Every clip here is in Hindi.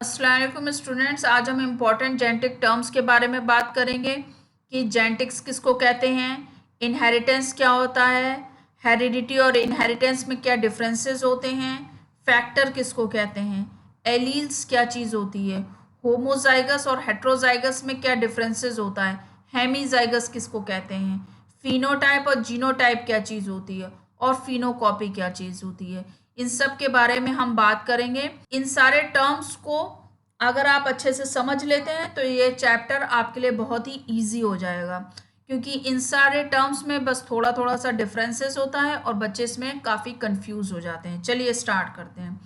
अस्सलाम वालेकुम स्टूडेंट्स। आज हम इम्पॉर्टेंट जेनेटिक टर्म्स के बारे में बात करेंगे कि जेनेटिक्स किसको कहते हैं, इनहेरिटेंस क्या होता है, हेरिडिटी और इनहेरिटेंस में क्या डिफरेंसेस होते हैं, फैक्टर किसको कहते हैं, एलील्स क्या चीज़ होती है, होमोजाइगस और हेट्रोजाइगस में क्या डिफरेंसेस होता है, हेमीजाइगस किसको कहते हैं, फिनोटाइप और जीनोटाइप क्या चीज़ होती है और फिनोकॉपी क्या चीज़ होती है। इन सब के बारे में हम बात करेंगे। इन सारे टर्म्स को अगर आप अच्छे से समझ लेते हैं तो ये चैप्टर आपके लिए बहुत ही इजी हो जाएगा, क्योंकि इन सारे टर्म्स में बस थोड़ा थोड़ा सा डिफरेंसेस होता है और बच्चे इसमें काफ़ी कंफ्यूज हो जाते हैं। चलिए स्टार्ट करते हैं।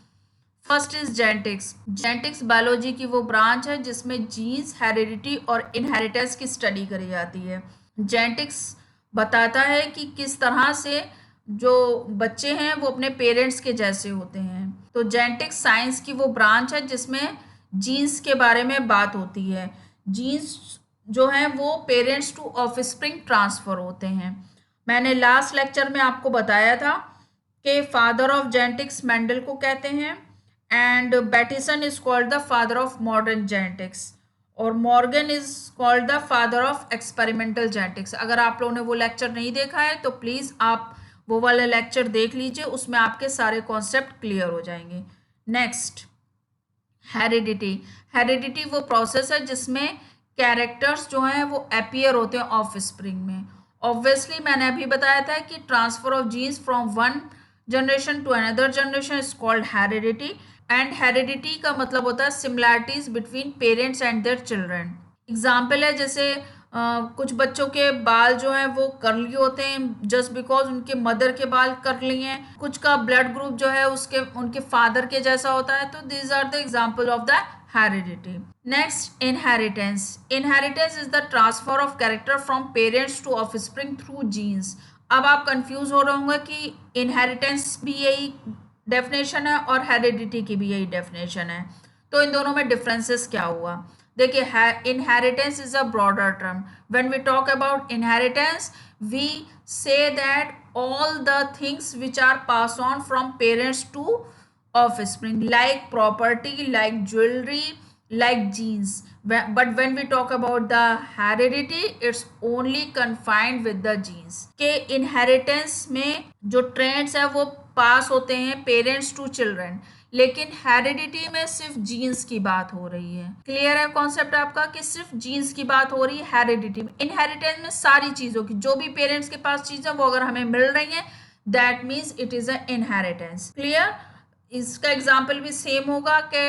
First is genetics. Genetics biology की वो ब्रांच है जिसमें जीन्स, हेरिडिटी और इनहेरिटेंस की स्टडी करी जाती है। जेनेटिक्स बताता है कि किस तरह से जो बच्चे हैं वो अपने पेरेंट्स के जैसे होते हैं। तो जेनेटिक्स साइंस की वो ब्रांच है जिसमें जीन्स के बारे में बात होती है। जीन्स जो हैं वो पेरेंट्स टू ऑफस्प्रिंग ट्रांसफर होते हैं। मैंने लास्ट लेक्चर में आपको बताया था कि फादर ऑफ जेनेटिक्स मेंडल को कहते हैं and Bateson is called the father of modern genetics और Morgan is called the father of experimental genetics. अगर आप लोगों ने वो लेक्चर नहीं देखा है तो प्लीज़ आप वो वाला लेक्चर देख लीजिए, उसमें आपके सारे कॉन्सेप्ट क्लियर हो जाएंगे। Next, heredity. हेरिडिटी वो प्रोसेस है जिसमें कैरेक्टर्स जो हैं वो अपीयर होते हैं ऑफ स्प्रिंग में। ऑब्वियसली मैंने अभी बताया था कि transfer of genes from one generation to another generation is called heredity and heredity का मतलब होता है similarities between parents and their children. Example है जैसे कुछ बच्चों के बाल जो हैं वो कर्ली होते हैं जस्ट बिकॉज उनके मदर के बाल कर्ली हैं। कुछ का ब्लड ग्रुप जो है उसके उनके फादर के जैसा होता है। तो these are the example of the heredity. Next, inheritance. Inheritance is the transfer of character from parents to offspring through genes. अब आप कंफ्यूज हो रहे होंगे कि इनहेरिटेंस भी यही डेफिनेशन है और हेरिडिटी की भी यही डेफिनेशन है, तो इन दोनों में डिफरेंसेस क्या हुआ। देखिए, inheritance is a broader term. When we talk about inheritance we say that all the things which are passed on from parents to offspring, like property, like jewelry, like genes. But when we talk about the heredity, it's only confined with the genes के inheritance में जो traits है वो पास होते हैं पेरेंट्स टू चिल्ड्रन, लेकिन हेरिडिटी में सिर्फ जीन्स की बात हो रही है। क्लियर है कॉन्सेप्ट आपका कि सिर्फ जीन्स की बात हो रही है हेरिडिटी में। इनहेरिटेंस में सारी चीज़ों की, जो भी पेरेंट्स के पास चीज़ें वो अगर हमें मिल रही हैं that means it is a inheritance. Clear. इसका एग्जाम्पल भी सेम होगा कि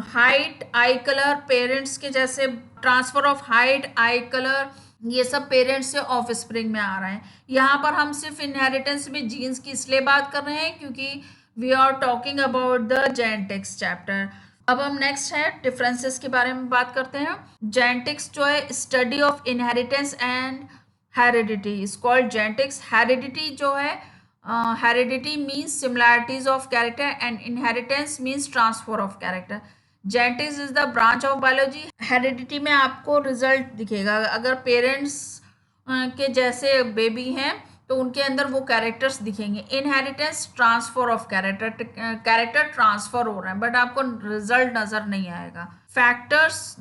हाइट, आई कलर पेरेंट्स के जैसे, transfer of height, I colour, ये सब पेरेंट्स से ऑफ स्प्रिंग में आ रहे हैं। यहाँ पर हम सिर्फ इनहेरिटेंस में जीन्स की इसलिए बात कर रहे हैं क्योंकि we are talking about the genetics chapter. अब हम नेक्स्ट है डिफरेंसेस के बारे में बात करते हैं। जेनेटिक्स जो है study of inheritance and heredity is called genetics. Heredity जो है, heredity means similarities of character and inheritance means transfer of character. Genetics is the branch of biology. Heredity में आपको रिजल्ट दिखेगा, अगर पेरेंट्स के जैसे बेबी हैं तो उनके अंदर वो कैरेक्टर्स दिखेंगे। Inheritance transfer of character, character transfer हो रहे हैं बट आपको रिजल्ट नजर नहीं आएगा। फैक्टर्स,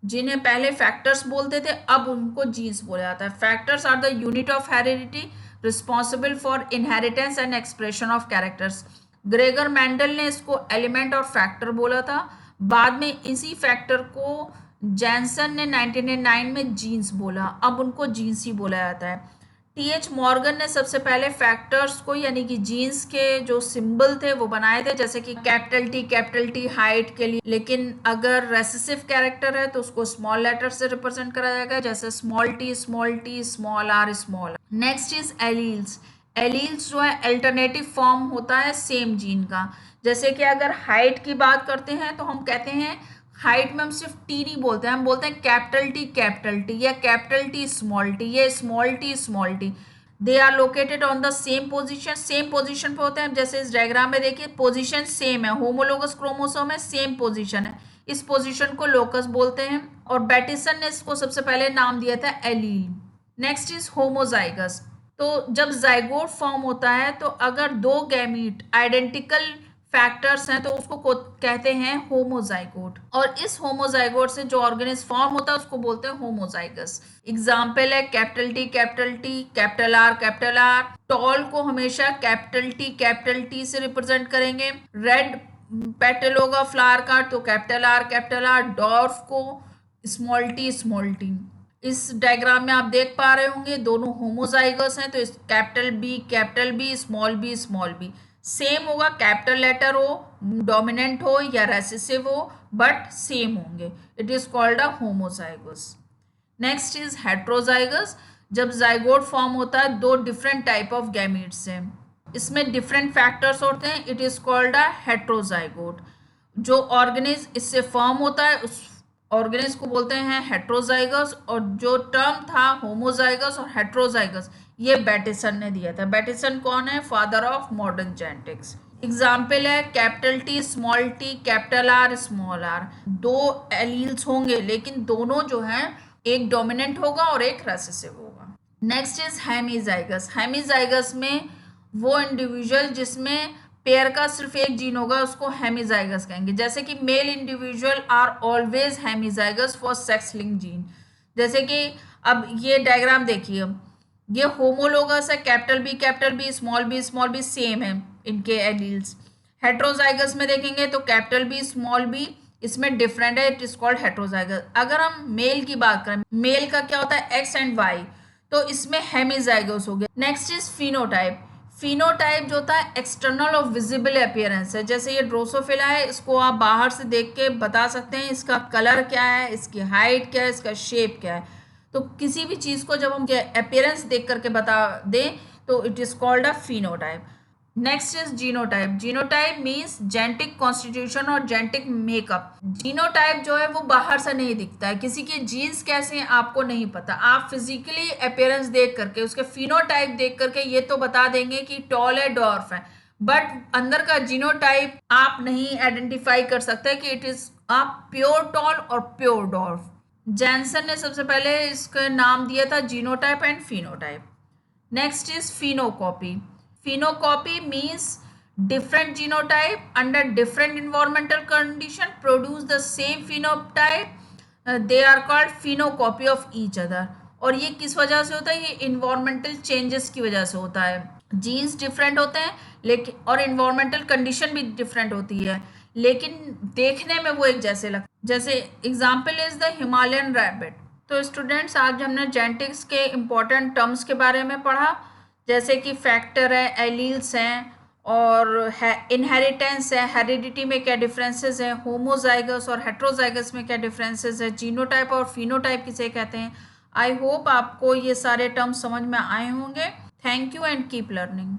जिन्हें पहले फैक्टर्स बोलते थे अब उनको जीन्स बोला जाता है। Factors are the unit of heredity responsible for inheritance and expression of characters. Gregor Mendel ने इसको एलिमेंट और फैक्टर बोला था। बाद में इसी फैक्टर को जैनसन ने 1909 में जीन्स बोला, अब उनको जीन्स ही बोला जाता है। टीएच मॉर्गन ने सबसे पहले फैक्टर्स को यानी कि जीन्स के जो सिंबल थे वो बनाए थे, जैसे कि कैपिटल टी हाइट के लिए, लेकिन अगर रेसेसिव कैरेक्टर है तो उसको स्मॉल लेटर से रिप्रेजेंट करा जाएगा, जैसे small T, small R, small R. Next is alleles. Alleles जो है अल्टरनेटिव फॉर्म होता है सेम जीन का। जैसे कि अगर हाइट की बात करते हैं तो हम कहते हैं हाइट में हम सिर्फ टी नहीं बोलते हैं, हम बोलते हैं कैपिटल टी या कैपिटल टी स्मॉल टी या small T. They are located on the same position, same position पे होते हैं। जैसे इस डायग्राम में देखिए पोजीशन सेम है, होमोलोगस क्रोमोसोम है, सेम पोजीशन है, इस पोजीशन को लोकस बोलते हैं और बैटिसन ने इसको सबसे पहले नाम दिया था एलील। Next is homozygous. तो जब जाइगोट फॉर्म होता है तो अगर दो गैमीट आइडेंटिकल फैक्टर्स हैं तो उसको कहते हैं होमोजाइगोट, और इस होमोजाइगोट से जो ऑर्गेनिज फॉर्म होता है उसको बोलते हैं होमोजाइगस। एग्जाम्पल है capital T, capital T, capital R, capital R. Tall को हमेशा कैपिटल टी से रिप्रेजेंट करेंगे। रेड पेटल होगा फ्लावर का तो capital R, capital R. Dwarf को स्मॉल टी। इस डायग्राम में आप देख पा रहे होंगे दोनों होमोजाइगस हैं, तो इस capital B, small B same होगा, कैपिटल लेटर हो, डोमिनेंट हो या रेसेसिव हो, बट सेम होंगे। It is called a homozygous. Next is heterozygous. जब जाइगोट फॉर्म होता है दो डिफरेंट टाइप ऑफ गैमीट्स से, इसमें डिफरेंट फैक्टर्स होते हैं, it is called a heterozygote. जो ऑर्गेनिज इससे फॉर्म होता है उस ऑर्गेनिज को बोलते हैं हेट्रोजाइगस, और जो टर्म था होमोजाइगस और हेट्रोजाइगस ये बैटिसन ने दिया था। बैटिसन कौन है? Father of modern genetics. Example है capital T, small T, capital R, small R. दो एलील्स होंगे लेकिन दोनों जो हैं एक डोमिनेंट होगा और एक रेसेसिव होगा। Next is hemizygous. हेमीजाइगस में वो इंडिविजुअल जिसमें पेयर का सिर्फ एक जीन होगा उसको हेमीजाइगस कहेंगे। जैसे कि male individual are always hemizygous for sex link gene. जैसे कि अब ये डायग्राम देखिए, ये होमोलोगस है, capital B, small B same है इनके एलील्स। हेट्रोजाइगस में देखेंगे तो कैपिटल बी, स्मॉल बी इसमें डिफरेंट है, इट इज कॉल्ड हेट्रोजाइगस। अगर हम मेल की बात करें, मेल का क्या होता है एक्स एंड वाई, तो इसमें हेमीजाइगस हो गया। Next is phenotype. फिनोटाइप जो होता है एक्सटर्नल और विजिबल अपीयरेंस है। जैसे ये ड्रोसोफिला है, इसको आप बाहर से देख के बता सकते हैं इसका कलर क्या है, इसकी हाइट क्या है, इसका शेप क्या है। तो किसी भी चीज़ को जब हम अपीयरेंस देख करके बता दें तो it is called a phenotype. Next is genotype. Genotype means genetic constitution और जेनेटिक मेकअप। जीनोटाइप जो है वो बाहर से नहीं दिखता है, किसी के जीन्स कैसे हैं आपको नहीं पता, आप फिजिकली अपीयरेंस देख करके उसके फिनोटाइप देख करके ये तो बता देंगे कि टॉल है, डॉर्फ है, बट अंदर का जीनोटाइप आप नहीं आइडेंटिफाई कर सकते कि it is a pure tall और प्योर डॉर्फ। जैनसन ने सबसे पहले इसका नाम दिया था genotype and phenotype. Next is phenocopy. Phenocopy means different genotype under different environmental condition produce the same phenotype. They are called phenocopy of each other. और ये किस वजह से होता है? ये इन्वायरमेंटल चेंजेस की वजह से होता है। जीन्स डिफरेंट होते हैं लेकिन और इन्वायरमेंटल कंडीशन भी डिफरेंट होती है, लेकिन देखने में वो एक जैसे लगते हैं। जैसे example is the Himalayan rabbit. तो स्टूडेंट्स आज हमने जेनेटिक्स के इम्पोर्टेंट टर्म्स के बारे में पढ़ा, जैसे कि फैक्टर है, एलील्स हैं और इनहेरिटेंस है, हेरिडिटी में क्या डिफरेंसेस हैं, होमोजाइगस और हेट्रोजाइगस में क्या डिफरेंसेस है, जीनोटाइप और फिनोटाइप किसे कहते हैं। आई होप आपको ये सारे टर्म्स समझ में आए होंगे। Thank you and keep learning.